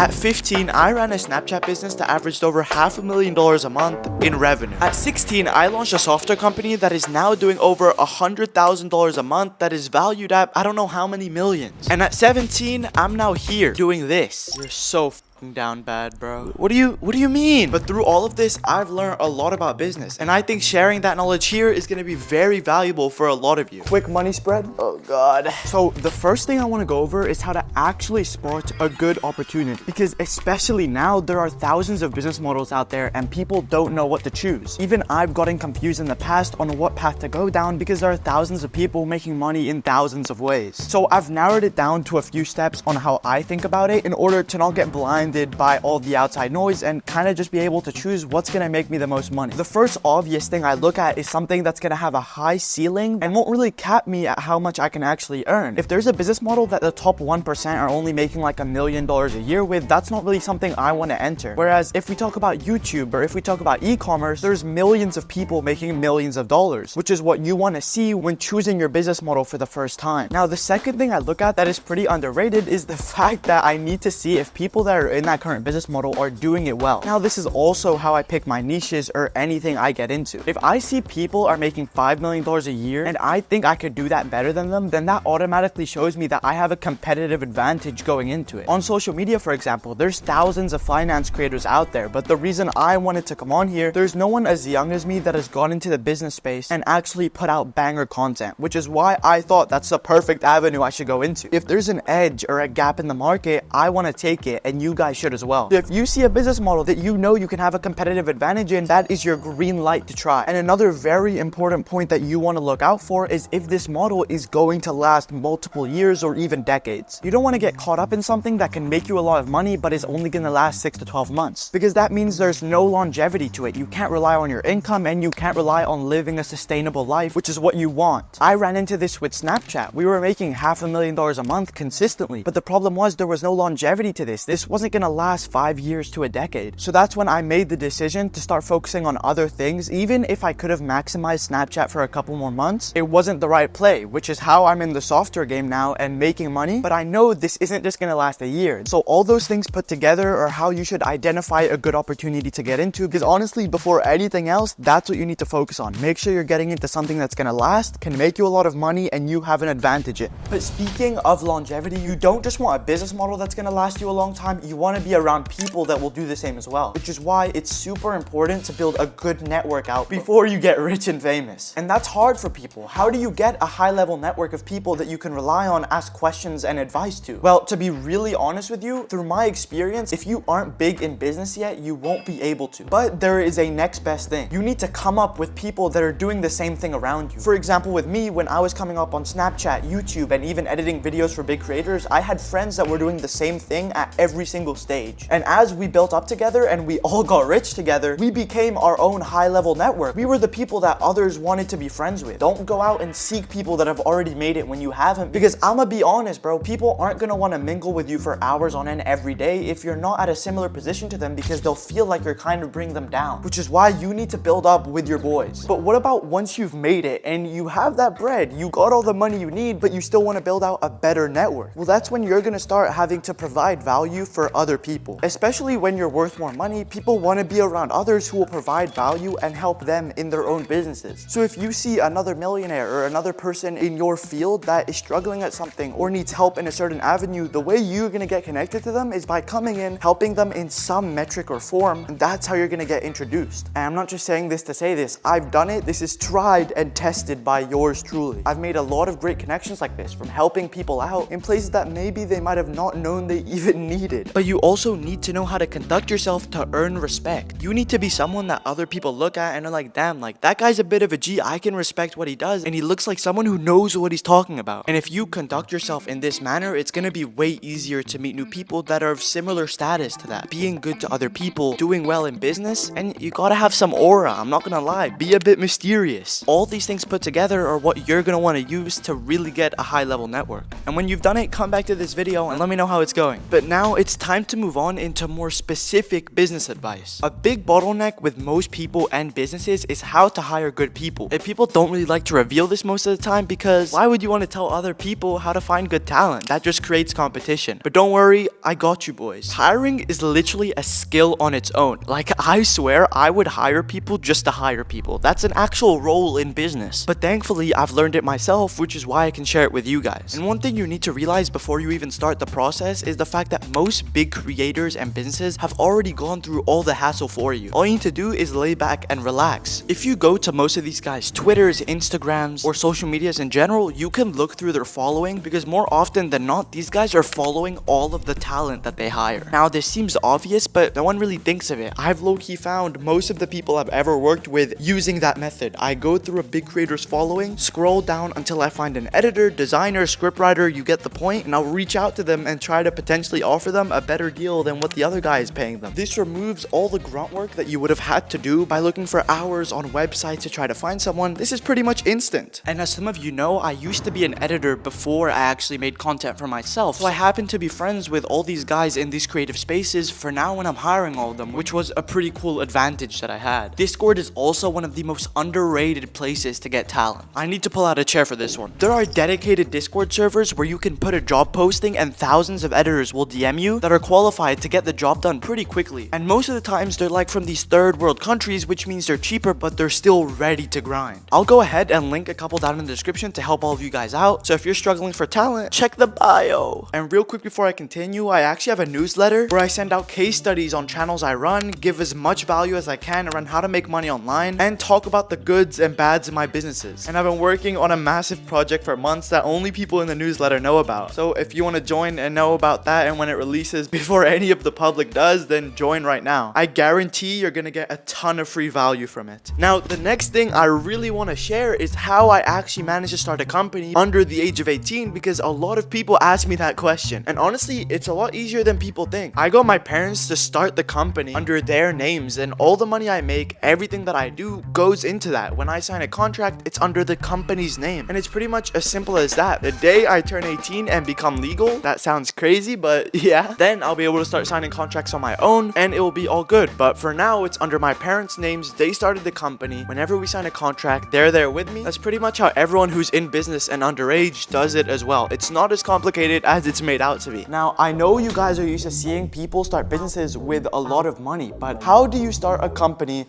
At 15, I ran a Snapchat business that averaged over $500,000 a month in revenue. At 16, I launched a software company that is now doing over $100,000 a month that is valued at I don't know how many millions. And at 17, I'm now here doing this. You're so down bad, bro. What do you mean? But through all of this, I've learned a lot about business, and I think sharing that knowledge here is going to be very valuable for a lot of you. Quick money spread. Oh god. So the first thing I want to go over is how to actually spot a good opportunity, because especially now there are thousands of business models out there and people don't know what to choose. Even I've gotten confused in the past on what path to go down because there are thousands of people making money in thousands of ways. So I've narrowed it down to a few steps on how I think about it in order to not get blinded by all the outside noise and kind of just be able to choose what's going to make me the most money. The first obvious thing I look at is something that's going to have a high ceiling and won't really cap me at how much I can actually earn. If there's a business model that the top 1% are only making like $1 million a year with, that's not really something I want to enter. Whereas if we talk about YouTube or if we talk about e-commerce, there's millions of people making millions of dollars, which is what you want to see when choosing your business model for the first time. Now, the second thing I look at that is pretty underrated is the fact that I need to see if people that are in that current business model are doing it well. Now, this is also how I pick my niches or anything I get into. If I see people are making $5 million a year and I think I could do that better than them, then that automatically shows me that I have a competitive advantage going into it. On social media, for example, there's thousands of finance creators out there, but the reason I wanted to come on here, there's no one as young as me that has gone into the business space and actually put out banger content, which is why I thought that's the perfect avenue I should go into. If there's an edge or a gap in the market, I want to take it, and you guys should as well. If you see a business model that you know you can have a competitive advantage in, that is your green light to try. And another very important point that you want to look out for is if this model is going to last multiple years or even decades. You don't want to get caught up in something that can make you a lot of money but is only going to last 6 to 12 months, because that means there's no longevity to it. You can't rely on your income and you can't rely on living a sustainable life, which is what you want. I ran into this with Snapchat. We were making $500,000 a month consistently, but the problem was there was no longevity to this. This wasn't going to last 5 years to a decade. So that's when I made the decision to start focusing on other things. Even if I could have maximized Snapchat for a couple more months, it wasn't the right play, which is how I'm in the software game now and making money. But I know this isn't just going to last a year. So all those things put together are how you should identify a good opportunity to get into, because honestly, before anything else, that's what you need to focus on. Make sure you're getting into something that's going to last, can make you a lot of money, and you have an advantage in. But speaking of longevity, you don't just want a business model that's going to last you a long time. You want to be around people that will do the same as well, which is why it's super important to build a good network out before you get rich and famous. And that's hard for people. How do you get a high-level network of people that you can rely on, ask questions and advice to? Well, to be really honest with you, through my experience, if you aren't big in business yet, you won't be able to. But there is a next best thing. You need to come up with people that are doing the same thing around you. For example, with me, when I was coming up on Snapchat, YouTube, and even editing videos for big creators, I had friends that were doing the same thing at every single stage. And as we built up together and we all got rich together, we became our own high-level network. We were the people that others wanted to be friends with. Don't go out and seek people that have already made it when you haven't, because I'ma be honest, bro, people aren't gonna want to mingle with you for hours on end every day if you're not at a similar position to them, because they'll feel like you're kind of bringing them down, which is why you need to build up with your boys. But what about once you've made it and you have that bread, you got all the money you need, but you still want to build out a better network? Well, that's when you're gonna start having to provide value for other people. Especially when you're worth more money, people want to be around others who will provide value and help them in their own businesses. So if you see another millionaire or another person in your field that is struggling at something or needs help in a certain avenue, the way you're going to get connected to them is by coming in, helping them in some metric or form, and that's how you're going to get introduced. And I'm not just saying this to say this. I've done it. This is tried and tested by yours truly. I've made a lot of great connections like this from helping people out in places that maybe they might have not known they even needed. But you also need to know how to conduct yourself to earn respect. You need to be someone that other people look at and are like, damn, like that guy's a bit of a G. I can respect what he does, and he looks like someone who knows what he's talking about. And if you conduct yourself in this manner, it's gonna be way easier to meet new people that are of similar status to that. Being good to other people, doing well in business, and you gotta have some aura. I'm not gonna lie, be a bit mysterious. All these things put together are what you're gonna want to use to really get a high level network. And when you've done it, come back to this video and let me know how it's going. But now it's time and to move on into more specific business advice. A big bottleneck with most people and businesses is how to hire good people. And people don't really like to reveal this most of the time because why would you want to tell other people how to find good talent? That just creates competition. But don't worry, I got you boys. Hiring is literally a skill on its own. Like, I swear I would hire people just to hire people. That's an actual role in business. But thankfully, I've learned it myself, which is why I can share it with you guys. And one thing you need to realize before you even start the process is the fact that most big creators and businesses have already gone through all the hassle for you. All you need to do is lay back and relax. If you go to most of these guys' Twitters, Instagrams, or social medias in general, you can look through their following because more often than not, these guys are following all of the talent that they hire. Now, this seems obvious, but no one really thinks of it. I've low-key found most of the people I've ever worked with using that method. I go through a big creator's following, scroll down until I find an editor, designer, scriptwriter, you get the point, and I'll reach out to them and try to potentially offer them a better deal than what the other guy is paying them. This removes all the grunt work that you would have had to do by looking for hours on websites to try to find someone. This is pretty much instant. And as some of you know, I used to be an editor before I actually made content for myself. So I happen to be friends with all these guys in these creative spaces for now when I'm hiring all of them, which was a pretty cool advantage that I had. Discord is also one of the most underrated places to get talent. I need to pull out a chair for this one. There are dedicated Discord servers where you can put a job posting and thousands of editors will DM you that are qualified to get the job done pretty quickly. And most of the times they're like from these third world countries, which means they're cheaper, but they're still ready to grind. I'll go ahead and link a couple down in the description to help all of you guys out. So if you're struggling for talent, check the bio. And real quick before I continue, I actually have a newsletter where I send out case studies on channels I run, give as much value as I can around how to make money online, and talk about the goods and bads in my businesses. And I've been working on a massive project for months that only people in the newsletter know about. So if you want to join and know about that and when it releases before any of the public does, then join right now. I guarantee you're gonna get a ton of free value from it. Now, the next thing I really want to share is how I actually managed to start a company under the age of 18, because a lot of people ask me that question. And honestly, it's a lot easier than people think. I got my parents to start the company under their names, and all the money I make, everything that I do goes into that. When I sign a contract, it's under the company's name. And it's pretty much as simple as that. The day I turn 18 and become legal, that sounds crazy, but yeah, then I'll be able to start signing contracts on my own and it will be all good. But for now, it's under my parents' names. They started the company. Whenever we sign a contract, they're there with me. That's pretty much how everyone who's in business and underage does it as well. It's not as complicated as it's made out to be. Now, I know you guys are used to seeing people start businesses with a lot of money, but how do you start a company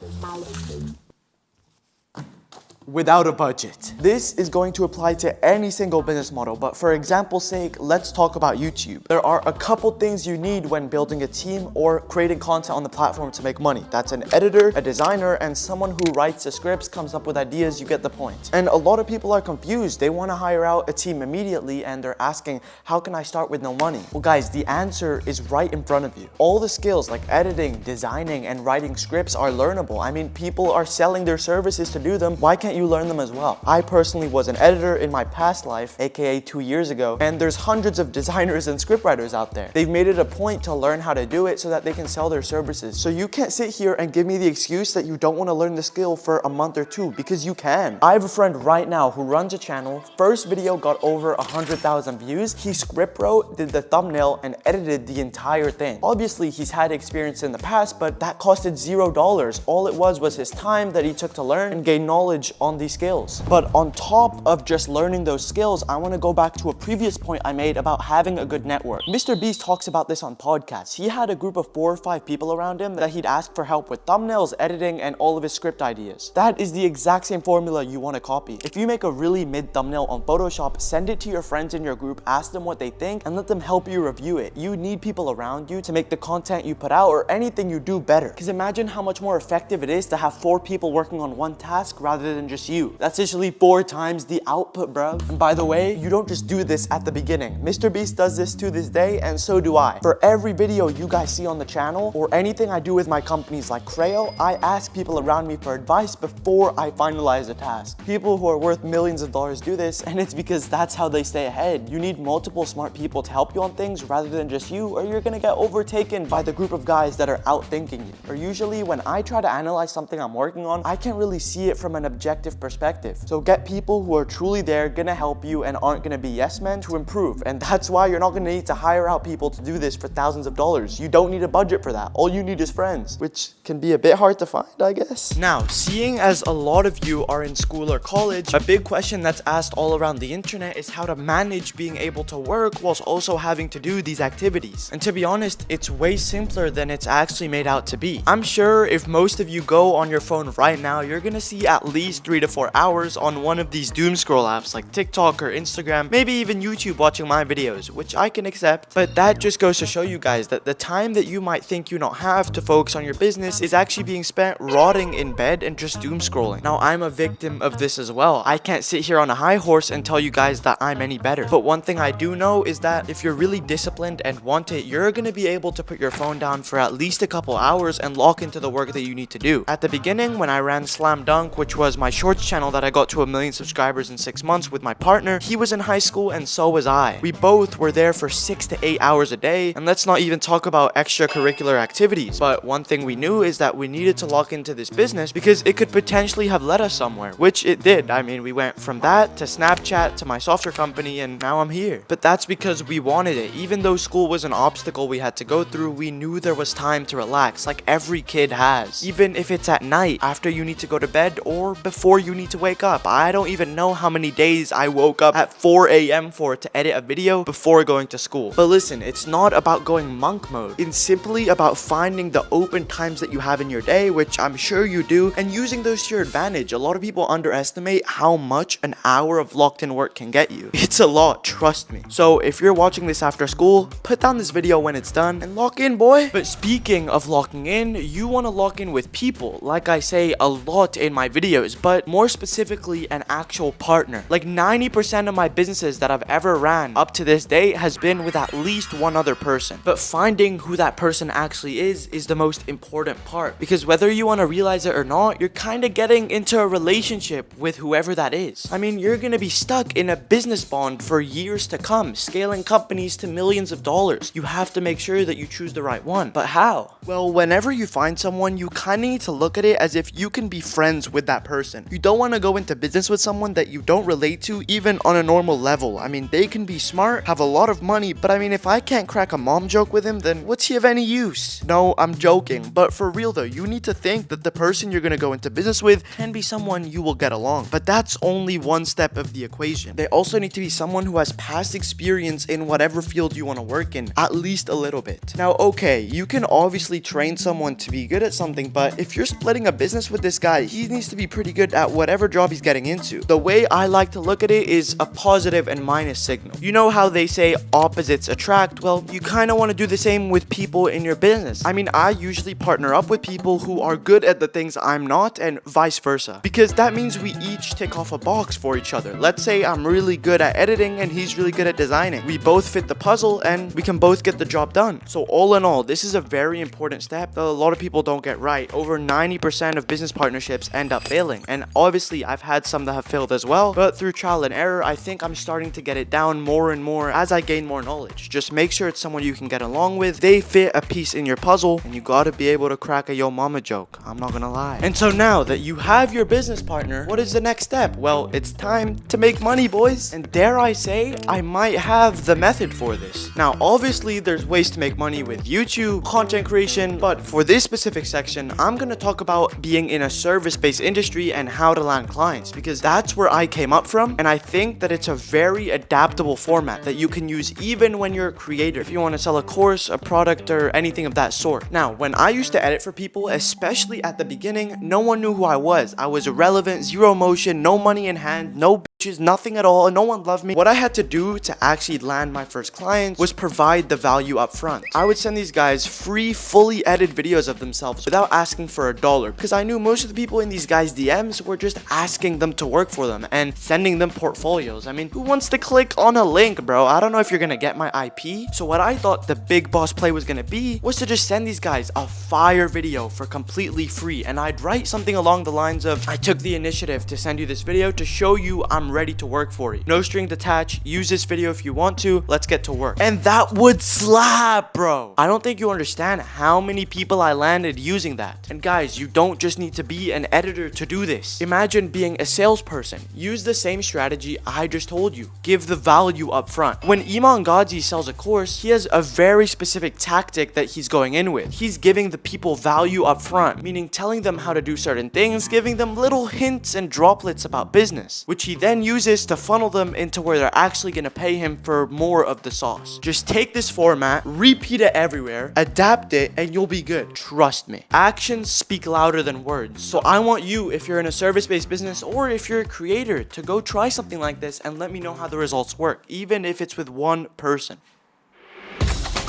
without a budget? This is going to apply to any single business model, but for example's sake, let's talk about YouTube. There are a couple things you need when building a team or creating content on the platform to make money. That's an editor, a designer, and someone who writes the scripts, comes up with ideas. You get the point. And a lot of people are confused. They want to hire out a team immediately and they're asking, how can I start with no money? Well guys, the answer is right in front of you. All the skills like editing, designing, and writing scripts are learnable. I mean, people are selling their services to do them. Why can't you learn them as well? I personally was an editor in my past life, aka 2 years ago, and there's hundreds of designers and scriptwriters out there. They've made it a point to learn how to do it so that they can sell their services. So you can't sit here and give me the excuse that you don't want to learn the skill for a month or two, because you can. I have a friend right now who runs a channel. First video got over 100,000 views. He script wrote, did the thumbnail, and edited the entire thing. Obviously, he's had experience in the past, but that costed $0. All it was his time that he took to learn and gain knowledge on these skills. But on top of just learning those skills, I want to go back to a previous point I made about having a good network. Mr. Beast talks about this on podcasts. He had a group of 4 or 5 people around him that he'd ask for help with thumbnails, editing, and all of his script ideas. That is the exact same formula you want to copy. If you make a really mid thumbnail on Photoshop, send it to your friends in your group, ask them what they think, and let them help you review it. You need people around you to make the content you put out or anything you do better. Because imagine how much more effective it is to have 4 people working on one task rather than just you. That's usually 4 times the output, bro. And by the way, you don't just do this at the beginning. Mr. Beast does this to this day, and so do I. For every video you guys see on the channel, or anything I do with my companies like Creo, I ask people around me for advice before I finalize a task. People who are worth millions of dollars do this, and it's because that's how they stay ahead. You need multiple smart people to help you on things rather than just you, or you're gonna get overtaken by the group of guys that are outthinking you. Or usually when I try to analyze something I'm working on, I can't really see it from an objective objective perspective. So get people who are truly there, gonna help you, and aren't gonna be yes men to improve. And that's why you're not gonna need to hire out people to do this for thousands of dollars. You don't need a budget for that. All you need is friends, which can be a bit hard to find, I guess. Now, seeing as a lot of you are in school or college, a big question that's asked all around the internet is how to manage being able to work whilst also having to do these activities. And to be honest, it's way simpler than it's actually made out to be. I'm sure if most of you go on your phone right now, you're gonna see at least 3 to 4 hours on one of these doom scroll apps like TikTok or Instagram, maybe even YouTube watching my videos, which I can accept. But that just goes to show you guys that the time that you might think you don't have to focus on your business is actually being spent rotting in bed and just doom scrolling. Now, I'm a victim of this as well. I can't sit here on a high horse and tell you guys that I'm any better. But one thing I do know is that if you're really disciplined and want it, you're gonna be able to put your phone down for at least a couple hours and lock into the work that you need to do. At the beginning, when I ran Slam Dunk, which was my shorts channel that I got to 1 million subscribers in 6 months with my partner, he was in high school and so was I. We both were there for 6 to 8 hours a day, and let's not even talk about extracurricular activities. But one thing we knew is that we needed to lock into this business because it could potentially have led us somewhere, which it did. I mean, we went from that to Snapchat to my software company, and now I'm here. But that's because we wanted it. Even though school was an obstacle we had to go through, we knew there was time to relax, like every kid has. Even if it's at night, after you need to go to bed, or before you need to wake up. I don't even know how many days I woke up at 4 a.m. for to edit a video before going to school. But listen, it's not about going monk mode. It's simply about finding the open times that you have in your day, which I'm sure you do, and using those to your advantage. A lot of people underestimate how much an hour of locked in work can get you. It's a lot, trust me. So if you're watching this after school, put down this video when it's done and lock in, boy. But speaking of locking in, you want to lock in with people, like I say a lot in my videos, but more specifically an actual partner. Like 90% of my businesses that I've ever ran up to this day has been with at least one other person. But finding who that person actually is the most important part, because whether you want to realize it or not, you're kind of getting into a relationship with whoever that is. I mean, you're gonna be stuck in a business bond for years to come, scaling companies to millions of dollars. You have to make sure that you choose the right one. But how? Well, whenever you find someone, you kind of need to look at it as if you can be friends with that person. You don't want to go into business with someone that you don't relate to even on a normal level. I mean, they can be smart, have a lot of money, but I mean, if I can't crack a mom joke with him, then what's he of any use? No, I'm joking, but for real though, you need to think that the person you're gonna go into business with can be someone you will get along. But that's only one step of the equation. They also need to be someone who has past experience in whatever field you want to work in, at least a little bit. Now, okay, you can obviously train someone to be good at something, but if you're splitting a business with this guy, he needs to be pretty good at whatever job he's getting into. The way I like to look at it is a positive and minus signal. You know how they say opposites attract? Well, you kind of want to do the same with people in your business. I mean, I usually partner up with people who are good at the things I'm not, and vice versa, because that means we each tick off a box for each other. Let's say I'm really good at editing and he's really good at designing. We both fit the puzzle and we can both get the job done. So all in all, this is a very important step that a lot of people don't get right. Over 90% of business partnerships end up failing, and obviously I've had some that have failed as well, but through trial and error, I think I'm starting to get it down more and more as I gain more knowledge. Just make sure it's someone you can get along with, they fit a piece in your puzzle, and you gotta be able to crack a yo mama joke. I'm not gonna lie. And so now that you have your business partner, what is the next step? Well, it's time to make money, boys. And dare I say, I might have the method for this. Now, obviously, there's ways to make money with YouTube, content creation, but for this specific section, I'm gonna talk about being in a service-based industry and how to land clients, because that's where I came up from, and I think that it's a very adaptable format that you can use even when you're a creator, if you want to sell a course, a product, or anything of that sort. Now, when I used to edit for people, especially at the beginning, no one knew who I was. I was irrelevant, zero motion, no money in hand, no bitches, nothing at all, and no one loved me. What I had to do to actually land my first clients was provide the value up front. I would send these guys free, fully edited videos of themselves without asking for $1, because I knew most of the people in these guys' DMs were just asking them to work for them and sending them portfolios. I mean, who wants to click on a link, bro? I don't know if you're gonna get my IP. So what I thought the big boss play was gonna be was to just send these guys a fire video for completely free, and I'd write something along the lines of, I took the initiative to send you this video to show you I'm ready to work for you. No strings attached. Use this video if you want to. Let's get to work. And that would slap, bro. I don't think you understand how many people I landed using that. And guys, you don't just need to be an editor to do this. Imagine being a salesperson. Use the same strategy I just told you. Give the value up front. When Iman Gadzhi sells a course, he has a very specific tactic that he's going in with. He's giving the people value up front, meaning telling them how to do certain things, giving them little hints and droplets about business, which he then uses to funnel them into where they're actually going to pay him for more of the sauce. Just take this format, repeat it everywhere, adapt it, and you'll be good. Trust me. Actions speak louder than words. So I want you, if you're in a service-based business or if you're a creator, to go try something like this and let me know how the results work, even if it's with one person.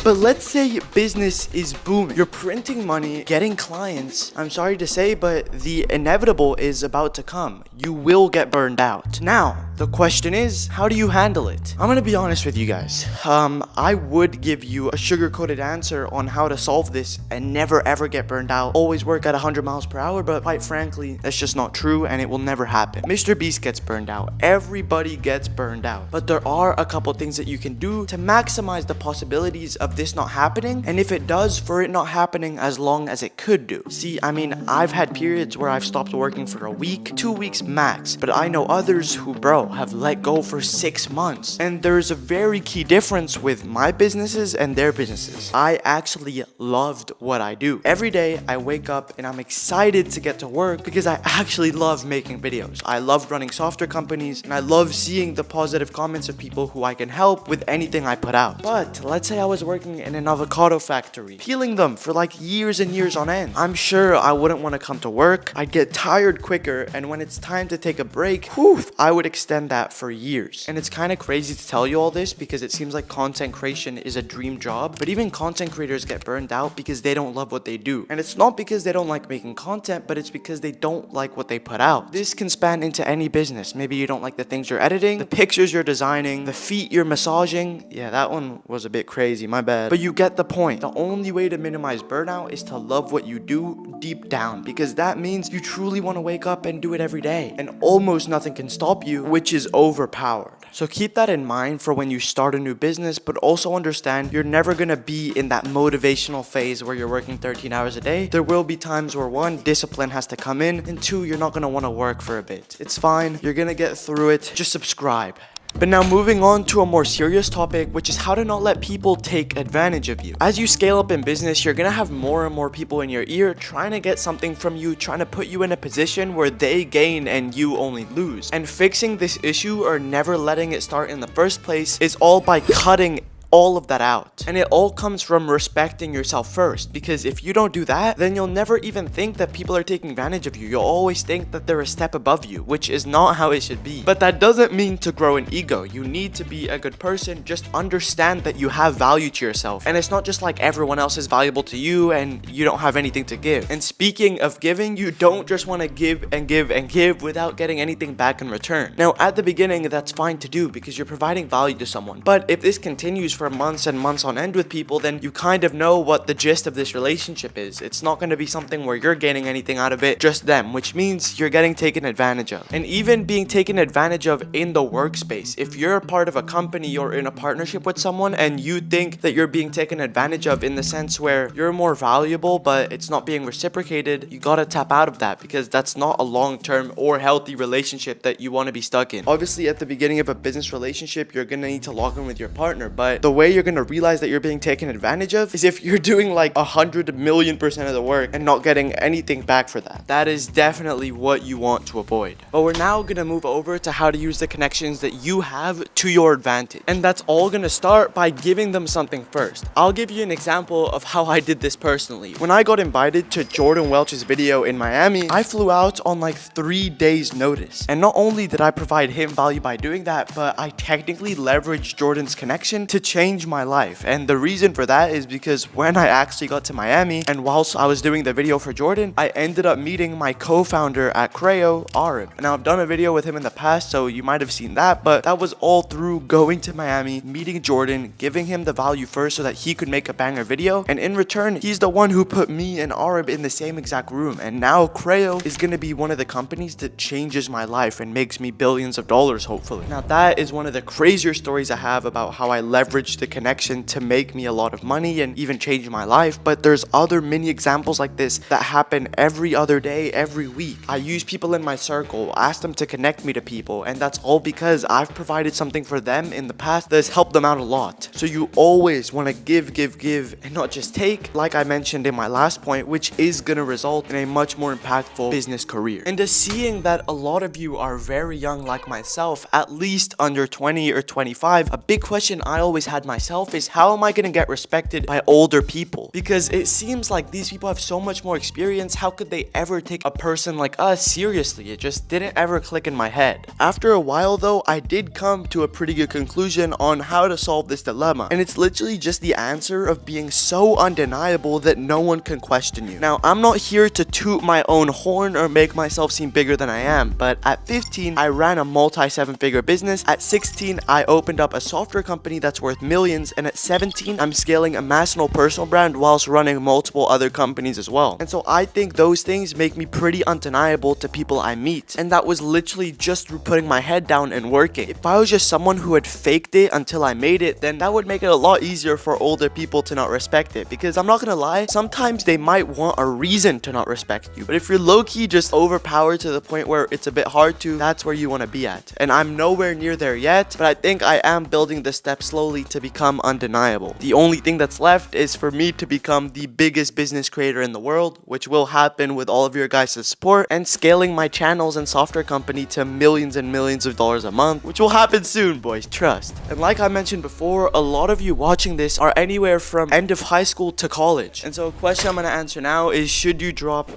But let's say business is booming. You're printing money, getting clients. I'm sorry to say, but the inevitable is about to come. You will get burned out. Now, the question is, how do you handle it? I'm gonna be honest with you guys. I would give you a sugar-coated answer on how to solve this and never ever get burned out. Always work at 100 miles per hour, but quite frankly, that's just not true and it will never happen. Mr. Beast gets burned out. Everybody gets burned out. But there are a couple things that you can do to maximize the possibilities of this not happening, and if it does, for it not happening as long as it could do. See, I mean, I've had periods where I've stopped working for a week, 2 weeks max, but I know others who, bro, have let go for 6 months. And there's a very key difference with my businesses and their businesses. I actually loved what I do. Every day I wake up and I'm excited to get to work because I actually love making videos. I love running software companies and I love seeing the positive comments of people who I can help with anything I put out. But let's say I was working in an avocado factory, peeling them for like years and years on end. I'm sure I wouldn't want to come to work. I'd get tired quicker, and when it's time to take a break, I would extend that for years. And it's kind of crazy to tell you all this because it seems like content creation is a dream job, but even content creators get burned out because they don't love what they do. And it's not because they don't like making content, but it's because they don't like what they put out. This can span into any business. Maybe you don't like the things you're editing, the pictures you're designing, the feet you're massaging. Yeah, that one was a bit crazy, my bad. But you get the point. The only way to minimize burnout is to love what you do deep down, because that means you truly want to wake up and do it every day, and almost nothing can stop you, which is overpowered. So keep that in mind for when you start a new business, but also understand you're never going to be in that motivational phase where you're working 13 hours a day. There will be times where 1, discipline has to come in, and 2, you're not going to want to work for a bit. It's fine. You're going to get through it. Just subscribe. But now moving on to a more serious topic, which is how to not let people take advantage of you. As you scale up in business, you're gonna have more and more people in your ear trying to get something from you, trying to put you in a position where they gain and you only lose. And fixing this issue, or never letting it start in the first place, is all by cutting all of that out. And it all comes from respecting yourself first, because if you don't do that, then you'll never even think that people are taking advantage of you. You'll always think that they're a step above you, which is not how it should be. But that doesn't mean to grow an ego. You need to be a good person. Just understand that you have value to yourself, and it's not just like everyone else is valuable to you and you don't have anything to give. And speaking of giving, you don't just want to give and give and give without getting anything back in return. Now, at the beginning, that's fine to do because you're providing value to someone. But if this continues for months and months on end with people, then you kind of know what the gist of this relationship is. It's not going to be something where you're gaining anything out of it, just them, which means you're getting taken advantage of. And even being taken advantage of in the workspace, if you're a part of a company or in a partnership with someone and you think that you're being taken advantage of in the sense where you're more valuable but it's not being reciprocated, you gotta tap out of that, because that's not a long-term or healthy relationship that you want to be stuck in. Obviously, at the beginning of a business relationship, you're gonna need to lock in with your partner, but the way you're gonna realize that you're being taken advantage of is if you're doing like 100 million% of the work and not getting anything back for that. That is definitely what you want to avoid. But we're now gonna move over to how to use the connections that you have to your advantage. And that's all gonna start by giving them something first. I'll give you an example of how I did this personally. When I got invited to Jordan Welch's video in Miami, I flew out on like 3 days notice. And not only did I provide him value by doing that, but I technically leveraged Jordan's connection to changed my life. And the reason for that is because when I actually got to Miami and whilst I was doing the video for Jordan, I ended up meeting my co-founder at Creo, Arib. Now I've done a video with him in the past, so you might have seen that, but that was all through going to Miami, meeting Jordan, giving him the value first so that he could make a banger video. And in return, he's the one who put me and Arib in the same exact room. And now Creo is going to be one of the companies that changes my life and makes me billions of dollars, hopefully. Now that is one of the crazier stories I have about how I leveraged the connection to make me a lot of money and even change my life. But there's other mini examples like this that happen every other day, every week. I use people in my circle, ask them to connect me to people, and that's all because I've provided something for them in the past that's helped them out a lot. So you always want to give, and not just take, like I mentioned in my last point, which is going to result in a much more impactful business career. And just seeing that a lot of you are very young like myself, at least under 20 or 25, a big question I always had myself is how am I going to get respected by older people? Because it seems like these people have so much more experience. How could they ever take a person like us seriously? It just didn't ever click in my head. After a while though, I did come to a pretty good conclusion on how to solve this dilemma. And it's literally just the answer of being so undeniable that no one can question you. Now, I'm not here to toot my own horn or make myself seem bigger than I am, but at 15, I ran a multi-7-figure business. At 16, I opened up a software company that's worth millions. And at 17, I'm scaling a massive personal brand whilst running multiple other companies as well. And so I think those things make me pretty undeniable to people I meet. And that was literally just through putting my head down and working. If I was just someone who had faked it until I made it, then that would make it a lot easier for older people to not respect it. Because I'm not gonna lie, sometimes they might want a reason to not respect you. But if you're low-key just overpowered to the point where it's a bit hard to, that's where you want to be at. And I'm nowhere near there yet, but I think I am building the steps slowly to become undeniable. The only thing that's left is for me to become the biggest business creator in the world, which will happen with all of your guys' support, and scaling my channels and software company to millions and millions of dollars a month, which will happen soon, boys, trust. And like I mentioned before, a lot of you watching this are anywhere from end of high school to college. And so a question I'm going to answer now is, should you drop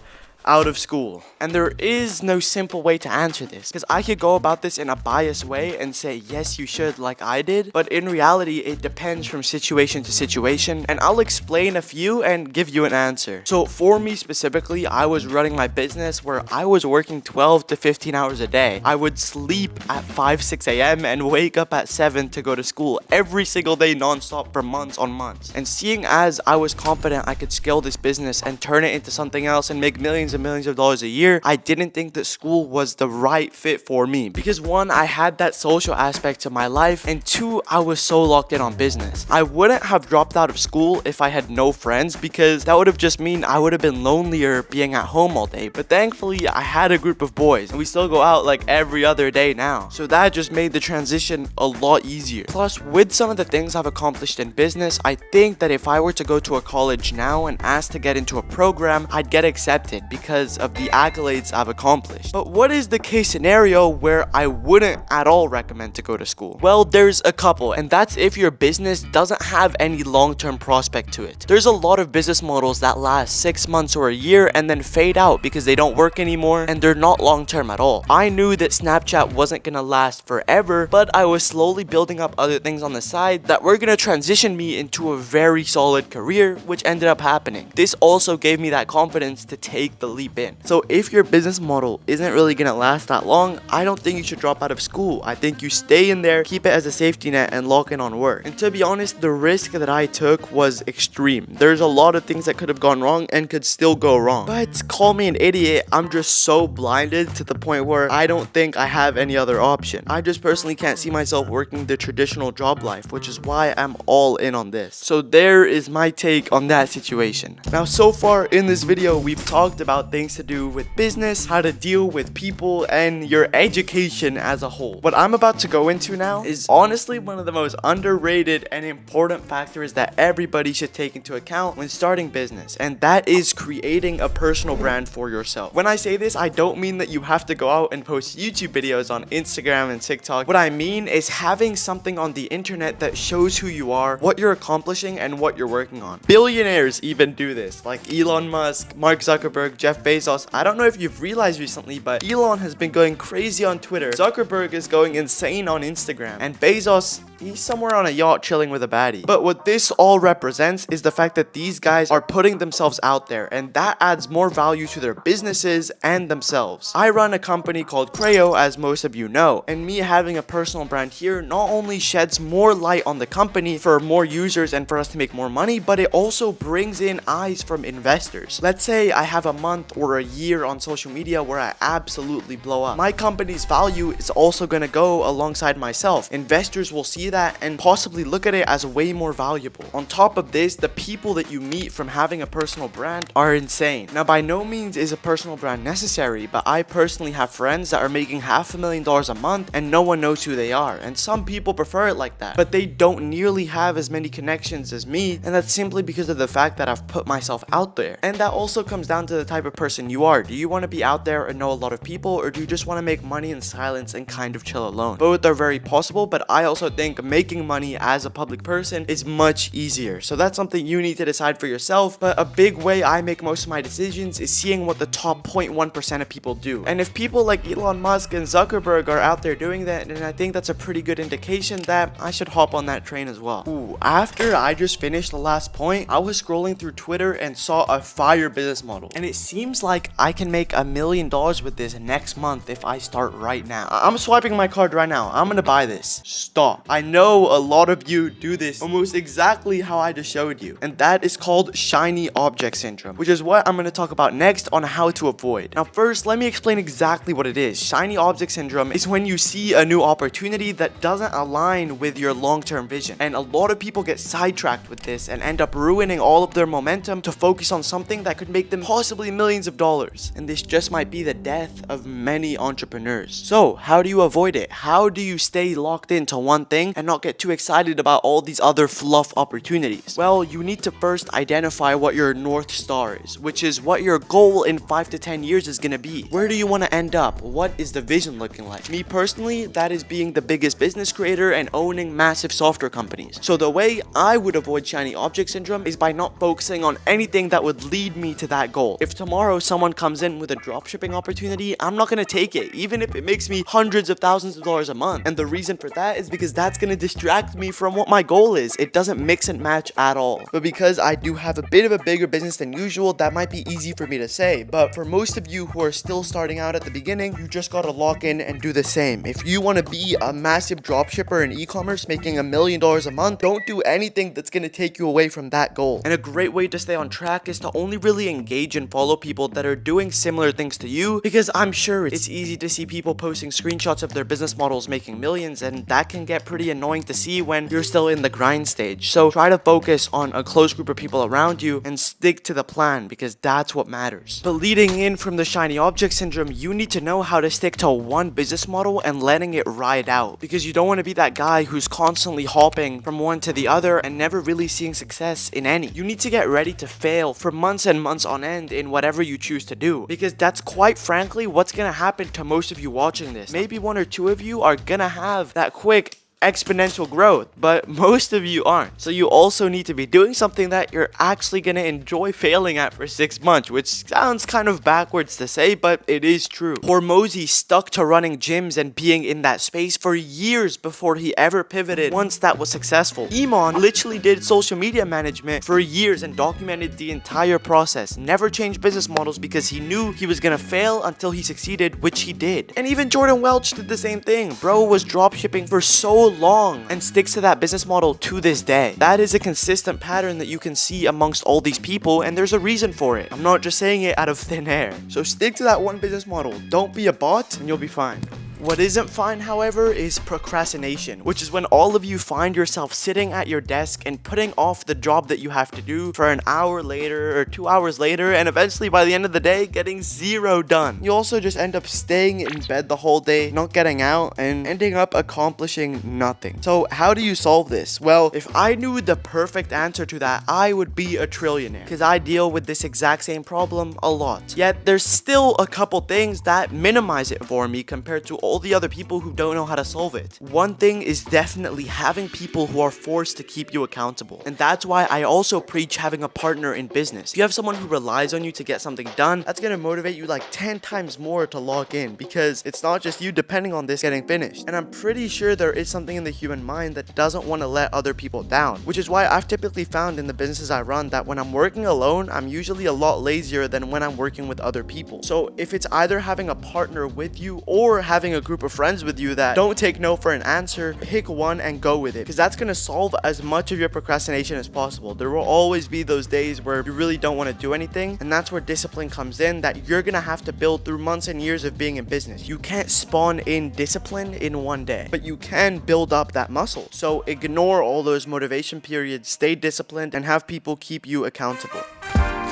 out of school? And there is no simple way to answer this, because I could go about this in a biased way and say yes you should, like I did, but in reality it depends from situation to situation, and I'll explain a few and give you an answer. So for me specifically, I was running my business where I was working 12 to 15 hours a day. I would sleep at 5-6 a.m. and wake up at 7 to go to school every single day non-stop for months on months. And seeing as I was confident I could scale this business and turn it into something else and make millions and millions of dollars a year, I didn't think that school was the right fit for me. Because one, I had that social aspect to my life, and two, I was so locked in on business. I wouldn't have dropped out of school if I had no friends, because that would have just mean I would have been lonelier being at home all day. But thankfully, I had a group of boys, and we still go out like every other day now. So that just made the transition a lot easier. Plus, with some of the things I've accomplished in business, I think that if I were to go to a college now and ask to get into a program, I'd get accepted because of the accolades I've accomplished. But what is the case scenario where I wouldn't at all recommend to go to school? Well, there's a couple, and that's if your business doesn't have any long-term prospect to it. There's a lot of business models that last 6 months or a year and then fade out because they don't work anymore and they're not long-term at all. I knew that Snapchat wasn't gonna last forever, but I was slowly building up other things on the side that were gonna transition me into a very solid career, which ended up happening. This also gave me that confidence to take the leap in. So if your business model isn't really gonna last that long, I don't think you should drop out of school. I think you stay in there, keep it as a safety net, and lock in on work. And to be honest, the risk that I took was extreme. There's a lot of things that could have gone wrong and could still go wrong. But call me an idiot, I'm just so blinded to the point where I don't think I have any other option. I just personally can't see myself working the traditional job life, which is why I'm all in on this. So there is my take on that situation. Now, so far in this video, we've talked about things to do with business, how to deal with people, and your education as a whole. What I'm about to go into now is honestly one of the most underrated and important factors that everybody should take into account when starting business, and that is creating a personal brand for yourself. When I say this, I don't mean that you have to go out and post YouTube videos on Instagram and TikTok. What I mean is having something on the internet that shows who you are, what you're accomplishing, and what you're working on. Billionaires even do this, like Elon Musk, Mark Zuckerberg, Jeff Jeff Bezos. I don't know if you've realized recently, but Elon has been going crazy on Twitter. Zuckerberg is going insane on Instagram. And Bezos, he's somewhere on a yacht chilling with a baddie. But what this all represents is the fact that these guys are putting themselves out there, and that adds more value to their businesses and themselves. I run a company called Creo, as most of you know, and me having a personal brand here not only sheds more light on the company for more users and for us to make more money, but it also brings in eyes from investors. Let's say I have a month or a year on social media where I absolutely blow up. My company's value is also going to go alongside myself. Investors will see that and possibly look at it as way more valuable. On top of this, the people that you meet from having a personal brand are insane. Now, by no means is a personal brand necessary, but I personally have friends that are making $500,000 a month and no one knows who they are, and some people prefer it like that, but they don't nearly have as many connections as me, and that's simply because of the fact that I've put myself out there. And that also comes down to the type of person you are. Do you want to be out there and know a lot of people, or do you just want to make money in silence and kind of chill alone? Both are very possible, but I also think making money as a public person is much easier. So that's something you need to decide for yourself. But a big way I make most of my decisions is seeing what the top 0.1% of people do. And if people like Elon Musk and Zuckerberg are out there doing that, then I think that's a pretty good indication that I should hop on that train as well. Ooh, after I just finished the last point, I was scrolling through Twitter and saw a fire business model. And it seems like I can make $1 million with this next month if I start right now. I'm swiping my card right now. I'm gonna buy this. Stop. I know a lot of you do this almost exactly how I just showed you. And that is called shiny object syndrome, which is what I'm gonna talk about next on how to avoid. Now first, let me explain exactly what it is. Shiny object syndrome is when you see a new opportunity that doesn't align with your long-term vision. And a lot of people get sidetracked with this and end up ruining all of their momentum to focus on something that could make them possibly millions of dollars. And this just might be the death of many entrepreneurs. So how do you avoid it? How do you stay locked into one thing and not get too excited about all these other fluff opportunities? Well, you need to first identify what your North Star is, which is what your goal in 5 to 10 years is going to be. Where do you want to end up? What is the vision looking like? Me personally, that is being the biggest business creator and owning massive software companies. So the way I would avoid shiny object syndrome is by not focusing on anything that would lead me to that goal. If tomorrow someone comes in with a dropshipping opportunity, I'm not going to take it, even if it makes me hundreds of thousands of dollars a month. And the reason for that is because that's going to distract me from what my goal is. It doesn't mix and match at all. But because I do have a bit of a bigger business than usual, that might be easy for me to say. But for most of you who are still starting out at the beginning, you just got to lock in and do the same. If you want to be a massive dropshipper in e-commerce making $1 million a month, don't do anything that's going to take you away from that goal. And a great way to stay on track is to only really engage and follow people that are doing similar things to you, because I'm sure it's easy to see people posting screenshots of their business models making millions, and that can get pretty annoying to see when you're still in the grind stage. So try to focus on a close group of people around you and stick to the plan, because that's what matters. But leading in from the shiny object syndrome, you need to know how to stick to one business model and letting it ride out, because you don't want to be that guy who's constantly hopping from one to the other and never really seeing success in any. You need to get ready to fail for months and months on end in whatever you choose to do, because that's quite frankly what's gonna happen to most of you watching this. Maybe one or two of you are gonna have that quick exponential growth, but most of you aren't. So you also need to be doing something that you're actually going to enjoy failing at for 6 months, which sounds kind of backwards to say, but it is true. Hormozy stuck to running gyms and being in that space for years before he ever pivoted once that was successful. Iman literally did social media management for years and documented the entire process, never changed business models because he knew he was going to fail until he succeeded, which he did. And even Jordan Welch did the same thing. Bro was dropshipping for so long and sticks to that business model to this day. That is a consistent pattern that you can see amongst all these people, and there's a reason for it. I'm not just saying it out of thin air. So stick to that one business model. Don't be a bot and you'll be fine. What isn't fine, however, is procrastination, which is when all of you find yourself sitting at your desk and putting off the job that you have to do for an hour later or 2 hours later, and eventually by the end of the day, getting zero done. You also just end up staying in bed the whole day, not getting out, and ending up accomplishing nothing. So how do you solve this? Well, if I knew the perfect answer to that, I would be a trillionaire, because I deal with this exact same problem a lot. Yet there's still a couple things that minimize it for me compared to all the other people who don't know how to solve it. One thing is definitely having people who are forced to keep you accountable. And that's why I also preach having a partner in business. If you have someone who relies on you to get something done, that's gonna motivate you like 10 times more to log in, because it's not just you depending on this getting finished. And I'm pretty sure there is something in the human mind that doesn't want to let other people down, which is why I've typically found in the businesses I run that when I'm working alone, I'm usually a lot lazier than when I'm working with other people. So if it's either having a partner with you or having a group of friends with you that don't take no for an answer, pick one and go with it, because that's gonna solve as much of your procrastination as possible. There will always be those days where you really don't want to do anything, and that's where discipline comes in, that you're gonna have to build through months and years of being in business. You can't spawn in discipline in one day, but you can build up that muscle. So ignore all those motivation periods, stay disciplined, and have people keep you accountable.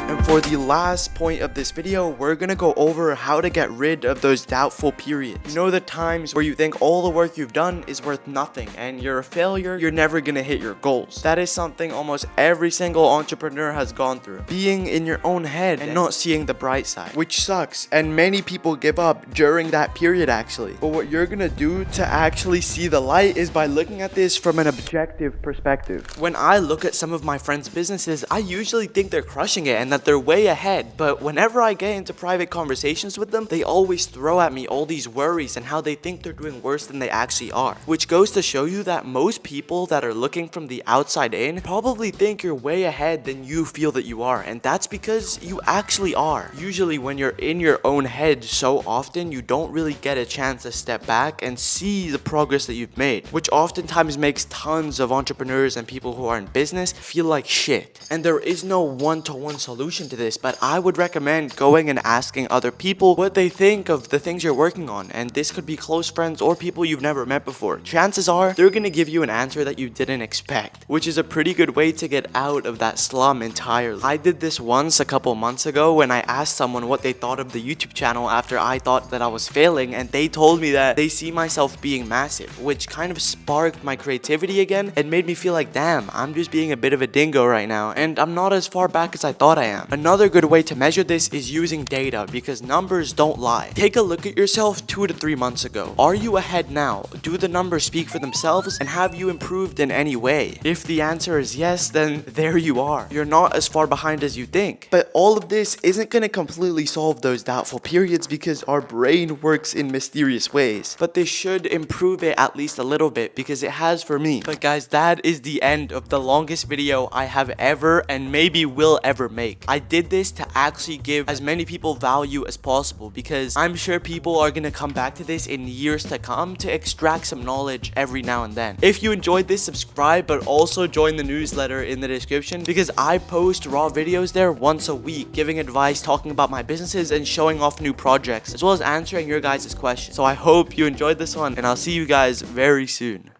And for the last point of this video, we're gonna go over how to get rid of those doubtful periods. You know, the times where you think all the work you've done is worth nothing and you're a failure, you're never gonna hit your goals. That is something almost every single entrepreneur has gone through. Being in your own head and not seeing the bright side, which sucks. And many people give up during that period actually. But what you're gonna do to actually see the light is by looking at this from an objective perspective. When I look at some of my friends' businesses, I usually think they're crushing it and that they're way ahead, but whenever I get into private conversations with them, they always throw at me all these worries and how they think they're doing worse than they actually are, which goes to show you that most people that are looking from the outside in probably think you're way ahead than you feel that you are, and that's because you actually are. Usually when you're in your own head so often, you don't really get a chance to step back and see the progress that you've made, which oftentimes makes tons of entrepreneurs and people who are in business feel like shit. And there is no one-to-one solution to this, but I would recommend going and asking other people what they think of the things you're working on, and this could be close friends or people you've never met before. Chances are they're gonna give you an answer that you didn't expect, which is a pretty good way to get out of that slum entirely. I did this once a couple months ago when I asked someone what they thought of the YouTube channel after I thought that I was failing, and they told me that they see myself being massive, which kind of sparked my creativity again and made me feel like, damn, I'm just being a bit of a dingo right now and I'm not as far back as I thought I am. Another good way to measure this is using data, because numbers don't lie. Take a look at yourself 2 to 3 months ago. Are you ahead now? Do the numbers speak for themselves, and have you improved in any way? If the answer is yes, then there you are. You're not as far behind as you think. But all of this isn't going to completely solve those doubtful periods because our brain works in mysterious ways. But this should improve it at least a little bit, because it has for me. But guys, that is the end of the longest video I have ever and maybe will ever make. I did this to actually give as many people value as possible, because I'm sure people are gonna come back to this in years to come to extract some knowledge every now and then. If you enjoyed this, subscribe, but also join the newsletter in the description, because I post raw videos there once a week, giving advice, talking about my businesses, and showing off new projects, as well as answering your guys' questions. So I hope you enjoyed this one, and I'll see you guys very soon.